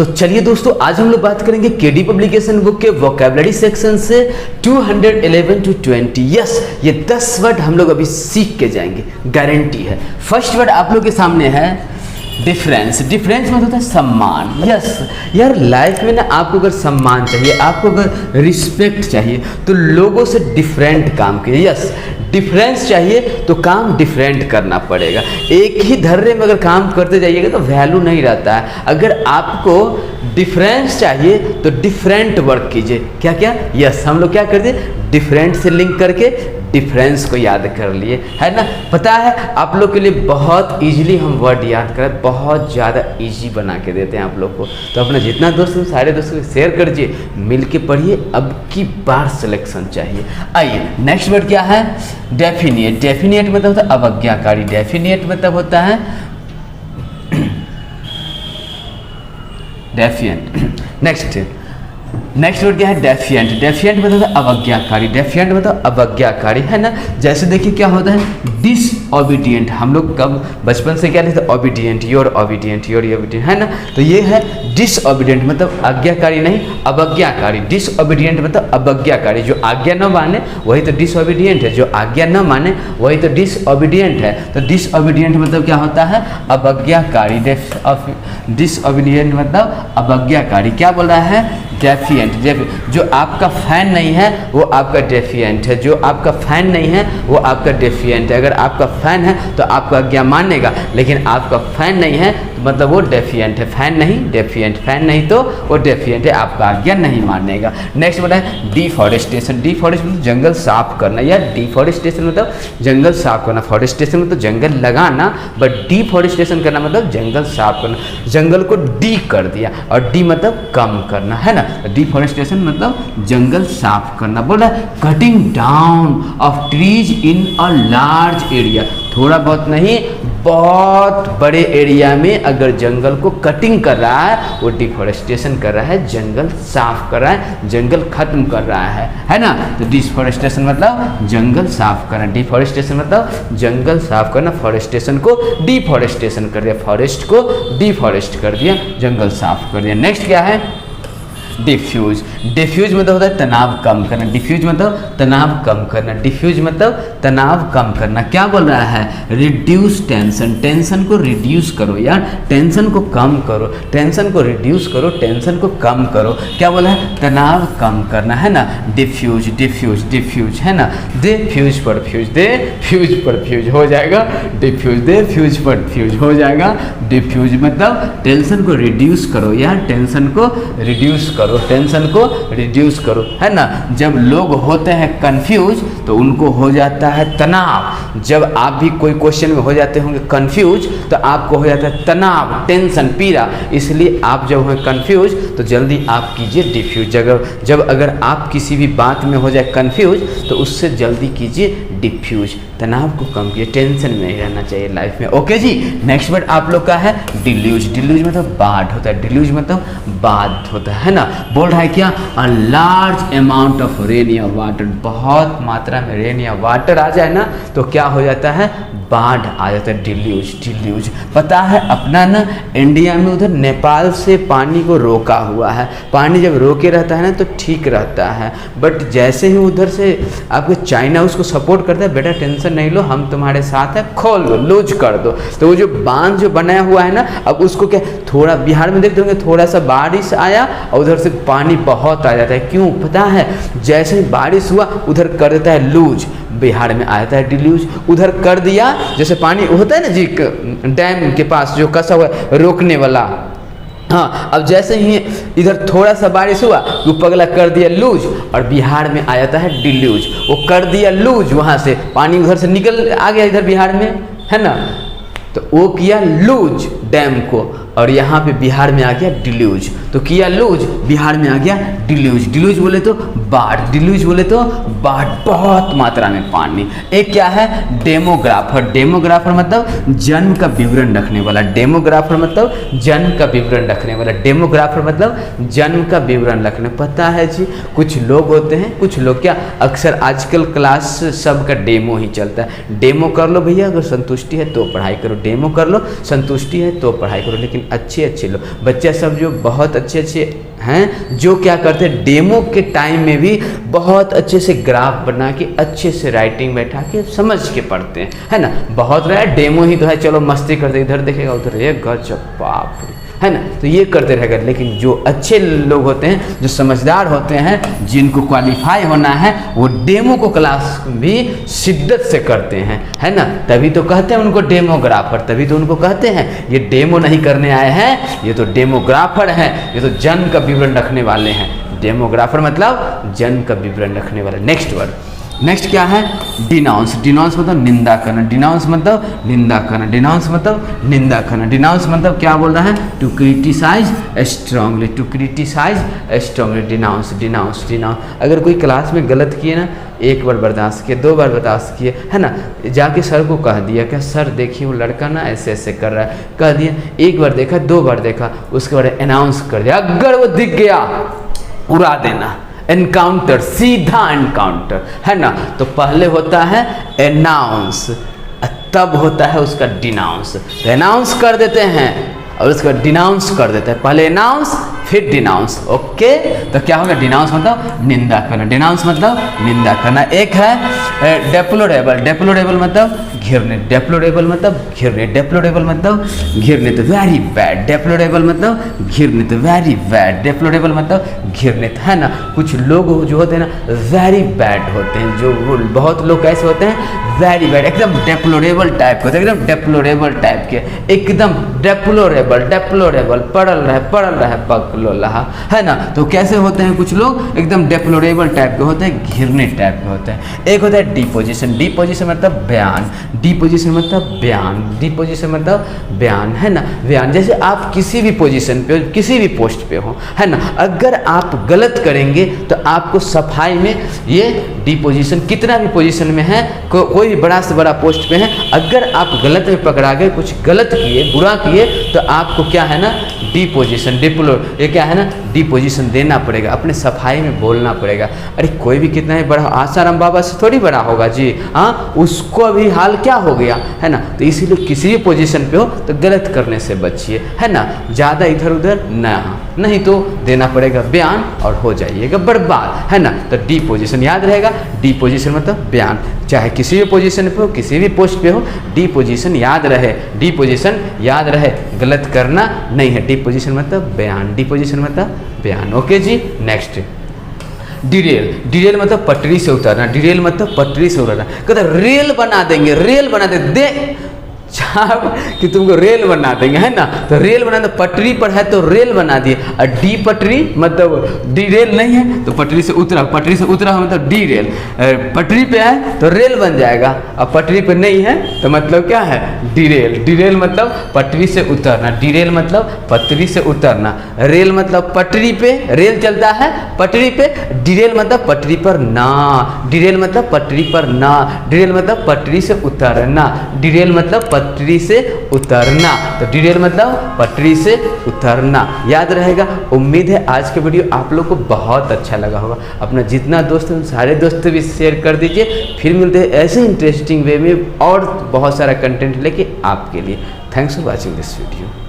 तो चलिए दोस्तों, आज हम लोग बात करेंगे केडी पब्लिकेशन बुक के वोकैबुलरी सेक्शन से 211 to 20। यस, ये 10 वर्ड हम लोग अभी सीख के जाएंगे, गारंटी है। फर्स्ट वर्ड आप लोग के सामने है डिफरेंस। डिफरेंस मतलब होता है सम्मान। यस यार, लाइफ में ना आपको अगर सम्मान चाहिए, आपको अगर रिस्पेक्ट चाहिए, तो लोगों से डिफरेंट काम कीजिए। यस, डिफरेंस चाहिए तो काम डिफरेंट करना पड़ेगा। एक ही धर्रे में अगर काम करते जाइएगा तो वैल्यू नहीं रहता है। अगर आपको डिफरेंस चाहिए तो डिफरेंट वर्क कीजिए। क्या क्या? यस, हम लोग क्या कर दिए, डिफरेंट से लिंक करके डिफरेंस को याद कर लिए, है ना। पता है आप लोग के लिए बहुत इजीली हम वर्ड याद करें, बहुत ज़्यादा इजी बना के देते हैं आप लोग को। तो अपना जितना दोस्त हो सारे दोस्तों को शेयर कर दीजिए, मिल के पढ़िए। अब की बार सिलेक्शन चाहिए। आइए नेक्स्ट वर्ड क्या है, डेफिनिएट। डेफिनिएट मतलब होता है अवज्ञाकारी। डेफिनिएट मतलब होता है डेफिएंट। नेक्स्ट वर्ड क्या है, डेफिएंट। डेफिएंट मतलब अवज्ञाकारी। डेफिएंट मतलब अवज्ञाकारी, है ना। जैसे देखिए क्या होता है, डिसओबीडिएंट। हम लोग कब बचपन से क्या लिखते, obedient, your obedient, your obedient, है ना। तो ये है डिसओबीडिएंट मतलब आज्ञाकारी नहीं, अवज्ञाकारी। डिसओबीडिएंट मतलब अवज्ञाकारी, जो आज्ञा न माने वही तो डिसओबीडिएंट है, जो आज्ञा न माने वही तो डिसओबीडिएंट है। तो डिसओबीडिएंट मतलब क्या होता है, अवज्ञाकारी। डिसओबीडिएंट मतलब अवज्ञाकारी। क्या बोल रहा है, डेफिएंट। जो आपका फैन नहीं है वो आपका डेफिएंट है, जो आपका फैन नहीं है वो आपका डेफिएंट है। अगर आपका फैन है तो आपका आज्ञा मानेगा, लेकिन आपका फैन नहीं है तो मतलब वो डेफिएंट है। फैन नहीं डेफिएंट, फैन नहीं तो वो डेफिएंट है, आपका आज्ञा नहीं मानेगा। नेक्स्ट बोला है डिफॉरेस्टेशन। डिफॉरेस्टेशन मतलब जंगल साफ करना, या डिफॉरेस्टेशन मतलब जंगल साफ करना। फॉरेस्टेशन मतलब जंगल लगाना, बट डिफॉरेस्टेशन करना मतलब जंगल साफ करना। जंगल को डी कर दिया, और डी मतलब कम करना, है ना। डिफॉरेस्टेशन मतलब जंगल साफ करना। बोला cutting down of trees in a large area. थोड़ा बहुत नहीं, बहुत बड़े एरिया में अगर जंगल को कटिंग कर रहा है वो डिफॉरेस्टेशन कर रहा है, जंगल साफ कर रहा है, जंगल खत्म कर रहा है ना। तो डिफॉरेस्टेशन मतलब जंगल साफ करना, डिफॉरेस्टेशन मतलब जंगल साफ करना। फॉरेस्टेशन को डिफॉरेस्टेशन कर दिया, फॉरेस्ट को डिफॉरेस्ट कर दिया, जंगल साफ कर दिया। नेक्स्ट क्या है, डिफ्यूज। डिफ्यूज मतलब होता है तनाव कम करना। डिफ्यूज मतलब तनाव कम करना। डिफ्यूज मतलब तनाव कम करना। क्या बोल रहा है, रिड्यूस टेंशन। टेंशन को रिड्यूस करो यार, टेंशन को कम करो, टेंशन को रिड्यूस करो, टेंशन को कम करो। क्या बोला है, तनाव कम करना, है ना। डिफ्यूज डिफ्यूज डिफ्यूज, है ना। दे फ्यूज पर फ्यूज, दे फ्यूज पर फ्यूज हो जाएगा, डिफ्यूज दे फ्यूज पर फ्यूज हो जाएगा। डिफ्यूज मतलब टेंशन को रिड्यूस करो यार, टेंशन को रिड्यूस करो, टेंशन को रिड्यूस करो, है ना। जब लोग होते हैं कंफ्यूज तो उनको हो जाता है तनाव। जब आप भी कोई क्वेश्चन में हो जाते होंगे कंफ्यूज तो आपको हो जाता है तनाव, टेंशन, पीड़ा। इसलिए आप जब हो कंफ्यूज तो जल्दी आप कीजिए डिफ्यूज। जब अगर आप किसी भी बात में हो जाए कंफ्यूज तो उससे जल्दी कीजिए डिफ्यूज। तनाव को कम कीजिए, टेंशन में नहीं रहना चाहिए लाइफ में। ओके जी। नेक्स्ट वर्ड आप लोग का है डिल्यूज। डिल्यूज मतलब बाढ़ होता है, डिल्यूज मतलब बाढ़ होता है ना। बोल रहा है क्या, a large amount of rain या वाटर। बहुत मात्रा में रेन या वाटर आ जाए ना तो क्या हो जाता है, बाढ़ आ जाता है, डिल्यूज। डिल्यूज पता है अपना ना इंडिया में उधर नेपाल से पानी को रोका हुआ है। पानी जब रोके रहता है ना तो ठीक रहता है, बट जैसे ही उधर से आपके चाइना उसको सपोर्ट करता है, बेटा टेंशन नहीं लो, हम तुम्हारे साथ हैं, खोल लो, लूज कर दो। तो वो जो बांध जो बनाया हुआ है ना, अब उसको क्या, थोड़ा बिहार में देखते होंगे थोड़ा सा बारिश आया और उधर से पानी बहुत आ जाता है। क्यों पता है, जैसे ही बारिश हुआ उधर कर देता है लूज, बिहार में आ जाता है डिल्यूज। उधर कर दिया, जैसे पानी होता है ना जी डैम के पास जो कसा हुआ रोकने वाला, हाँ, अब जैसे ही इधर थोड़ा सा बारिश हुआ वो पगला कर दिया लूज, और बिहार में आ जाता है डिल्यूज। वो कर दिया लूज, वहाँ से पानी उधर से निकल आ गया इधर बिहार में, है ना। तो वो किया लूज डैम को, और यहाँ पे बिहार में आ गया डिल्यूज। तो किया लूज, बिहार में आ गया डिल्यूज। डिल्यूज बोले तो बाढ़, डिल्यूज बोले तो बाढ़, बहुत मात्रा में पानी। एक क्या है, डेमोग्राफर। डेमोग्राफर मतलब जन्म का विवरण रखने वाला। डेमोग्राफर मतलब जन्म का विवरण रखने वाला। डेमोग्राफर मतलब जन्म का विवरण रखने। पता है जी, कुछ लोग होते हैं, कुछ लोग क्या, अक्सर आजकल क्लास सबका डेमो ही चलता है। डेमो कर लो भैया, अगर संतुष्टि है तो पढ़ाई करो, डेमो कर लो, संतुष्टि है तो पढ़ाई करो। लेकिन अच्छे अच्छे लोग, बच्चे सब जो बहुत अच्छे अच्छे हैं, जो क्या करते हैं डेमो के टाइम में भी बहुत अच्छे से ग्राफ बना के अच्छे से राइटिंग बैठा के समझ के पढ़ते हैं, है ना। बहुत रहा है डेमो ही तो है, चलो मस्ती करते, इधर देखेगा उधर, ये गजब बाप रे, है ना, तो ये करते रहेगा। लेकिन जो अच्छे लोग होते हैं, जो समझदार होते हैं, जिनको क्वालिफाई होना है, वो डेमो को क्लास भी शिद्दत से करते हैं, है ना। तभी तो कहते हैं उनको डेमोग्राफर, तभी तो उनको कहते हैं ये डेमो नहीं करने आए हैं, ये तो डेमोग्राफर हैं, ये तो जन का विवरण रखने वाले हैं। डेमोग्राफर मतलब जन का विवरण रखने वाले। नेक्स्ट वर्ड, नेक्स्ट क्या है, डिनाउंस। डिनाउंस मतलब निंदा करना, डिनाउंस मतलब निंदा करना, डिनाउंस मतलब निंदा करना। डिनाउंस मतलब क्या बोल रहा है, to criticize strongly, to criticize strongly. Denounce denounce denounce. अगर कोई क्लास में गलत किए ना, एक बार बर्दाश्त किए, 2 बार बर्दाश्त किए, है ना, जाके सर को कह दिया क्या सर देखिए वो लड़का ना ऐसे ऐसे कर रहा है, कह दिया। एक बार देखा, 2 बार देखा, उसके बाद अनाउंस कर दिया। अगर वो दिख गया उड़ा देना, एनकाउंटर, सीधा एनकाउंटर, है ना। तो पहले होता है अनाउंस, तब होता है उसका डिनाउंस। तो अनाउंस कर देते हैं और उसका डिनाउंस कर देते हैं, पहले अनाउंस फिर डिनाउंस। ओके, तो क्या होगा, डिनाउंस मतलब निंदा करना, डिनाउंस मतलब निंदा करना। एक है डेप्लोरेबल, डेप्लोरेबल मतलब घृणित, डेप्लोरेबल मतलब घृणित, डेप्लोरेबल मतलब घृणित, वेरी बैड, डेप्लोरेबल मतलब घृणित, वेरी बैड, डेप्लोरेबल मतलब घृणित, है ना। कुछ लोग जो होते हैं ना वेरी बैड होते हैं, जो बहुत लोग कैसे होते हैं, वेरी बैड, एकदम डेप्लोरेबल टाइप के होते हैं, एकदम डेप्लोरेबल टाइप के, एकदम डेप्लोरेबल, डेप्लोरेबल, पड़ल रहे पकलो लहा, है ना। तो कैसे होते हैं कुछ लोग, एकदम डेप्लोरेबल टाइप के होते हैं, घृणित टाइप के होते हैं। एक होता है डिपोजिशन, डिपोजिशन मतलब बयान, डिपोजिशन मतलब बयान, डिपोजिशन मतलब बयान, है ना, बयान। जैसे आप किसी भी पोजीशन पे हो, किसी भी पोस्ट पे हो, है ना, अगर आप गलत करेंगे तो आपको सफाई में ये डिपोजिशन, कितना भी पोजीशन में है, कोई भी बड़ा से बड़ा पोस्ट पे है, अगर आप गलत में पकड़ा गए, कुछ गलत किए, बुरा किए, तो आपको क्या है ना, डिपोजिशन, ये क्या है ना, डिपोजिशन देना पड़ेगा, अपने सफाई में बोलना पड़ेगा। अरे कोई भी कितना ही बड़ा, आसाराम बाबा से थोड़ी बड़ा होगा जी, हाँ, उसको भी हाल क्या हो गया, है ना। तो इसीलिए किसी भी पोजीशन पे हो तो गलत करने से बचिए, है ना, ज़्यादा इधर उधर ना, नहीं तो देना पड़ेगा बयान और हो जाइएगा बर्बाद, है ना। तो डिपोजिशन याद रहेगा, डिपोजिशन मतलब बयान, चाहे किसी भी पोजीशन पे हो, किसी भी पोस्ट पे हो, डिपोजिशन याद रहे, डिपोजिशन याद रहे, गलत करना नहीं है। डिपोजिशन मतलब बयान, डिपोजिशन मतलब बयान। ओके जी, नेक्स्ट डिरेल, डिरेल मतलब पटरी से उतरना, डिरेल मतलब पटरी से उतरना। कहते रेल बना देंगे, रेल बना दे कि तुमको रेल बना देंगे, है ना। तो रेल बना दे, पटरी पर है तो रेल बना दिए, और डी पटरी मतलब डी रेल नहीं है तो पटरी से उतरा, पटरी से उतरा मतलब डी रेल, पटरी पे है तो रेल बन जाएगा, और पटरी पे नहीं है तो मतलब क्या है, डी रेल। डी रेल मतलब पटरी से उतरना, डी रेल मतलब पटरी से उतरना, रेल मतलब पटरी पे, रेल चलता है पटरी पे, डी रेल मतलब पटरी पर ना, डी रेल मतलब पटरी पर ना, डी रेल मतलब पटरी से उतरना, डी रेल मतलब पटरी से उतरना। तो डिरेल मतलब पटरी से उतरना, याद रहेगा। उम्मीद है आज का वीडियो आप लोग को बहुत अच्छा लगा होगा। अपना जितना दोस्त है उन सारे दोस्तों भी शेयर कर दीजिए। फिर मिलते हैं ऐसे इंटरेस्टिंग वे में और बहुत सारा कंटेंट लेके आपके लिए। Thanks for watching this video.